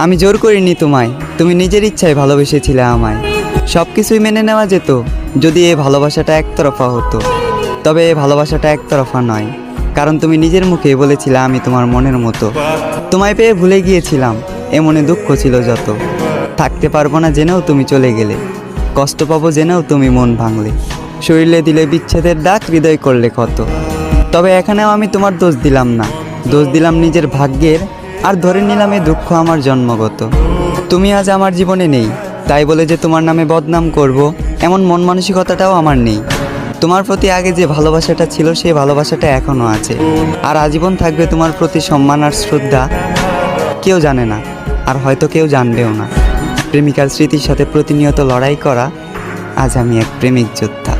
আমি জোর করিনি তোমায়, তুমি নিজের ইচ্ছায় ভালোবেসেছিলে আমায়। সব কিছুই মেনে নেওয়া যেত যদি এই ভালোবাসাটা একতরফা হতো। তবে এই ভালোবাসাটা একতরফা নয়, কারণ তুমি নিজের মুখে বলেছিলে আমি তোমার মনের মতো। তোমায় পেয়ে ভুলে গিয়েছিলাম, এ মনে দুঃখ ছিল যত। থাকতে পারবো না জেনেও তুমি চলে গেলে, কষ্ট পাবো জেনেও তুমি মন ভাঙলে। শরীরে দিলে বিচ্ছেদের দাগ, হৃদয় করলে ক্ষত। তবে এখানেও আমি তোমার দোষ দিলাম না, দোষ দিলাম নিজের ভাগ্যের, আর ধরে নিলাম এই দুঃখ আমার জন্মগত। তুমি আজ আমার জীবনে নেই, তাই বলে যে তোমার নামে বদনাম করব এমন মন মানসিকতাটাও আমার নেই। তোমার প্রতি আগে যে ভালোবাসাটা ছিল সেই ভালোবাসাটা এখনও আছে, আর আজীবন থাকবে তোমার প্রতি সম্মান আর শ্রদ্ধা। কেউ জানে না, আর হয়তো কেউ জানবেও না, প্রেমিকার স্মৃতির সাথে প্রতিনিয়ত লড়াই করা আজ আমি এক প্রেমিক যোদ্ধা।